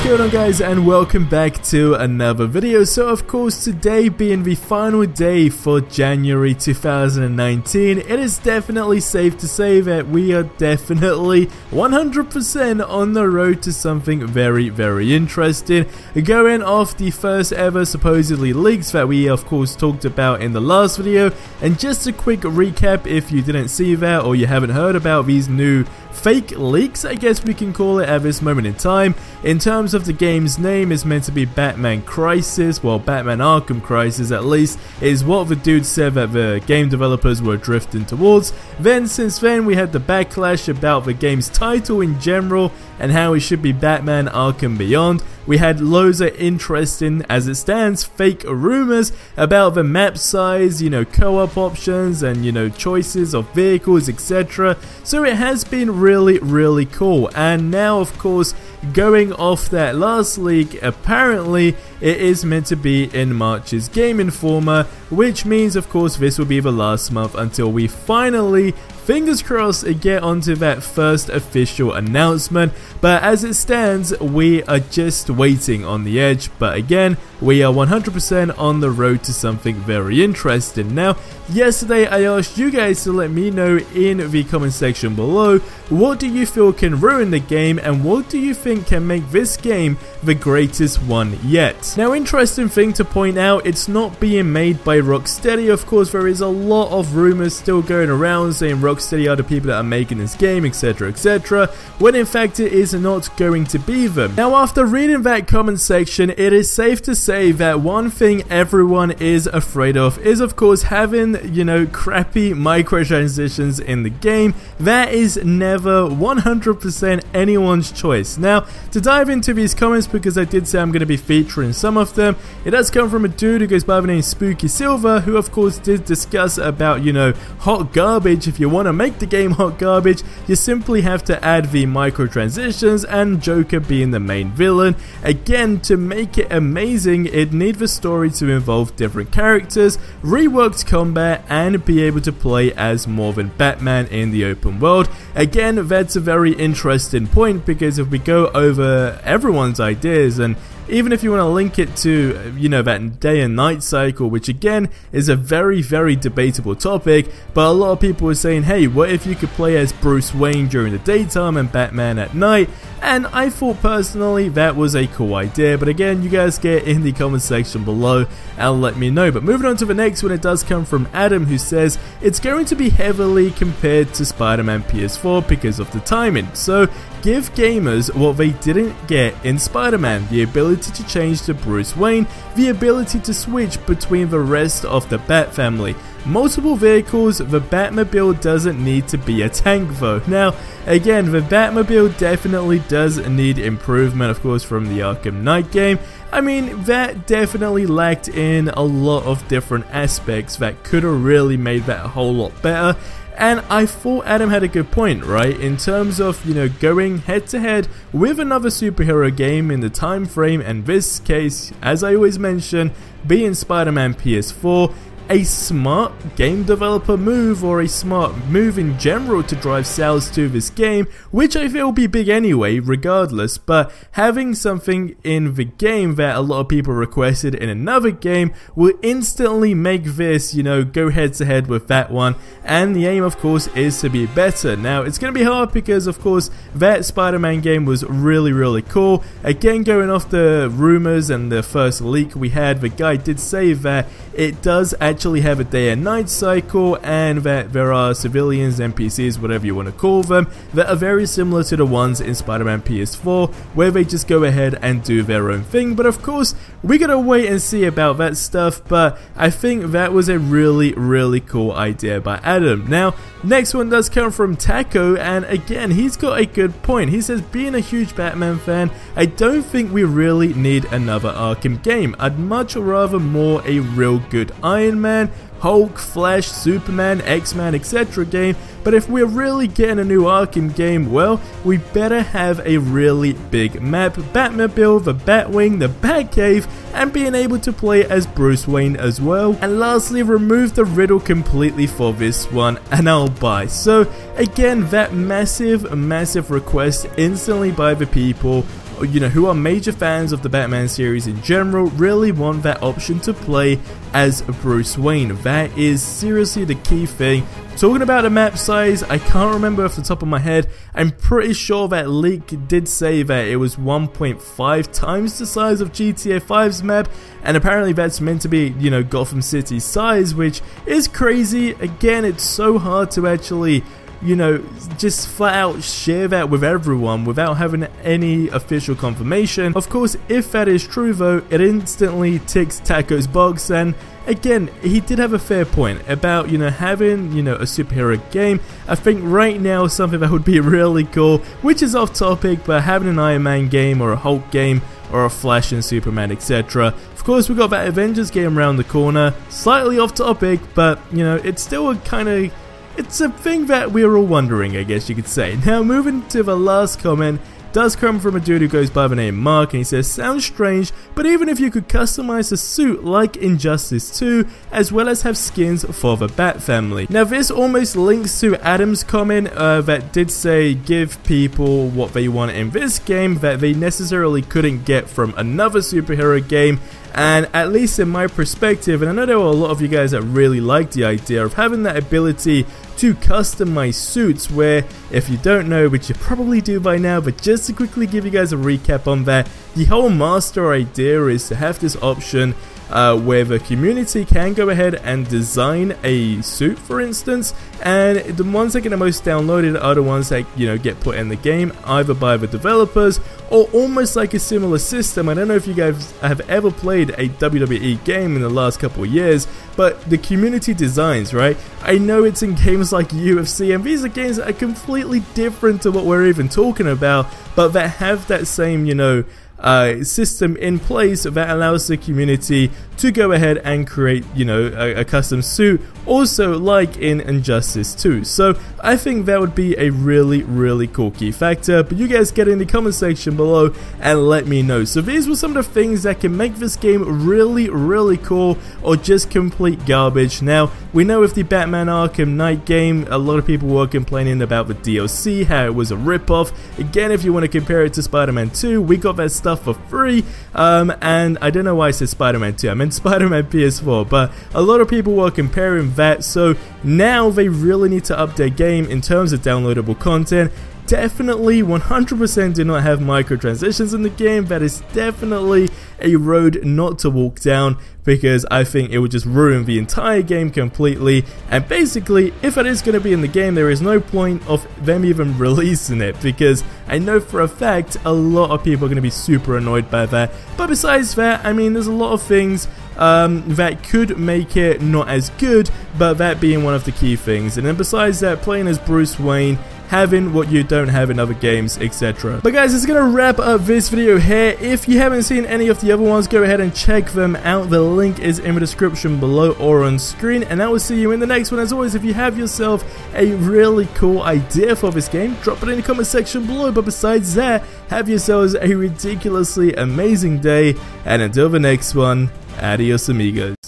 going on, guys, and welcome back to another video. So of course, today being the final day for January 2019, it is definitely safe to say that we are definitely 100% on the road to something very interesting, going off the first ever supposedly leaks that we of course talked about in the last video. And just a quick recap if you didn't see that or you haven't heard about these new fake leaks, I guess we can call it at this moment in time. In terms of the game's name, is meant to be Batman Crisis, well, Batman Arkham Crisis at least, is what the dude said that the game developers were drifting towards. Then since then we had the backlash about the game's title in general and how it should be Batman Arkham Beyond. We had loads of interesting, as it stands, fake rumors about the map size, you know, co-op options and, you know, choices of vehicles, etc. So it has been really cool. And now, of course, going off that last leak, apparently it is meant to be in March's Game Informer, which means, of course, this will be the last month until we finally, fingers crossed, get onto that first official announcement. But as it stands, we are just waiting on the edge. But again, we are 100% on the road to something very interesting. Now, yesterday I asked you guys to let me know in the comment section below, what do you feel can ruin the game and what do you think can make this game the greatest one yet? Now, interesting thing to point out, it's not being made by Rocksteady. Of course, there is a lot of rumors still going around saying Rocksteady are the people that are making this game, etc, when in fact it is not going to be them. Now, after reading that comment section, it is safe to say that one thing everyone is afraid of is, of course, having, you know, crappy microtransactions in the game. That is never 100% anyone's choice. Now, to dive into these comments, because I did say I'm going to be featuring some of them, it does come from a dude who goes by the name Spooky Silver, who of course did discuss about, you know, hot garbage. If you want to make the game hot garbage, you simply have to add the microtransactions and Joker being the main villain. Again, to make it amazing, it needs the story to involve different characters, reworked combat, and be able to play as more than Batman in the open world. Again, that's a very interesting point, because if we go over everyone's ideas, and even if you want to link it to, you know, that day and night cycle, which again is a very debatable topic, but a lot of people were saying, hey, what if you could play as Bruce Wayne during the daytime and Batman at night? And I thought personally that was a cool idea, but again, you guys get in the comment section below and let me know. But moving on to the next one, it does come from Adam, who says it's going to be heavily compared to Spider-Man PS4 because of the timing. So give gamers what they didn't get in Spider-Man, the ability to change to Bruce Wayne, the ability to switch between the rest of the Bat family, multiple vehicles. The Batmobile doesn't need to be a tank though. Now, again, the Batmobile definitely does need improvement, of course, from the Arkham Knight game. I mean, that definitely lacked in a lot of different aspects that could have really made that a whole lot better. And I thought Adam had a good point, right? In terms of, you know, going head to head with another superhero game in the time frame, and this case, as I always mention, being Spider-Man PS4, a smart game developer move, or a smart move in general, to drive sales to this game, which I feel will be big anyway regardless. But having something in the game that a lot of people requested in another game will instantly make this, you know, go head to head with that one, and the aim of course is to be better. Now, it's going to be hard because of course that Spider-Man game was really cool. Again, going off the rumors and the first leak we had, the guy did say that it does actually have a day and night cycle, and that there are civilians, NPCs, whatever you want to call them, that are very similar to the ones in Spider-Man PS4, where they just go ahead and do their own thing. But of course, we gotta wait and see about that stuff, but I think that was a really cool idea by Adam. Now, next one does come from Taco, and again, he's got a good point. He says, being a huge Batman fan, I don't think we really need another Arkham game. I'd much rather more a real good Iron Man, Hulk, Flash, Superman, X-Men, etc. game, but if we're really getting a new Arkham game, well, we better have a really big map, Batmobile, the Batwing, the Batcave, and being able to play as Bruce Wayne as well. And lastly, remove the riddle completely for this one, and I'll buy. So again, that massive request instantly by the people you know, who are major fans of the Batman series in general, really want that option to play as Bruce Wayne. That is seriously the key thing. Talking about the map size, I can't remember off the top of my head. I'm pretty sure that leak did say that it was 1.5 times the size of GTA 5's map, and apparently that's meant to be, you know, Gotham City's size, which is crazy. Again, it's so hard to actually, you know, just flat out share that with everyone without having any official confirmation. Of course, if that is true though, it instantly ticks Taco's box, and again, he did have a fair point about, you know, having, you know, a superhero game. I think right now something that would be really cool, which is off topic, but having an Iron Man game or a Hulk game or a Flash and Superman, etc. Of course, we got that Avengers game around the corner, slightly off topic, but, you know, it's still a kind of, it's a thing that we are all wondering, I guess you could say. Now, moving to the last comment, does come from a dude who goes by the name Mark, and he says, sounds strange, but even if you could customize a suit like Injustice 2, as well as have skins for the Bat family. Now this almost links to Adam's comment that did say give people what they want in this game that they necessarily couldn't get from another superhero game. And at least in my perspective, and I know there were a lot of you guys that really liked the idea of having that ability to customize suits, where, if you don't know, which you probably do by now, but just to quickly give you guys a recap on that, the whole master idea is to have this option where the community can go ahead and design a suit, for instance, and the ones that get the most downloaded are the ones that, you know, get put in the game either by the developers or almost like a similar system. I don't know if you guys have ever played a WWE game in the last couple of years, but the community designs, right? I know it's in games like UFC, and these are games that are completely different to what we're even talking about, but that have that same, you know, system in place that allows the community to go ahead and create, you know, a custom suit, also like in Injustice 2. So I think that would be a really cool key factor, but you guys get in the comment section below and let me know. So these were some of the things that can make this game really cool, or just complete garbage. Now we know with the Batman Arkham Knight game, a lot of people were complaining about the DLC, how it was a rip-off. Again, if you want to compare it to Spider-Man 2, we got that stuff for free, and I don't know why I said Spider-Man 2, I meant Spider-Man PS4, but a lot of people were comparing that, so now they really need to up their game in terms of downloadable content. Definitely 100% do not have microtransactions in the game. That is definitely a road not to walk down, because I think it would just ruin the entire game completely. And basically, if it is going to be in the game, there is no point of them even releasing it, because I know for a fact a lot of people are going to be super annoyed by that. But besides that, I mean, there's a lot of things that could make it not as good, but that being one of the key things. And then besides that, playing as Bruce Wayne, having what you don't have in other games, etc. But guys, it's gonna wrap up this video here. If you haven't seen any of the other ones, go ahead and check them out. The link is in the description below or on screen, and I will see you in the next one. As always, if you have yourself a really cool idea for this game, drop it in the comment section below. But besides that, have yourselves a ridiculously amazing day, and until the next one, adios amigos.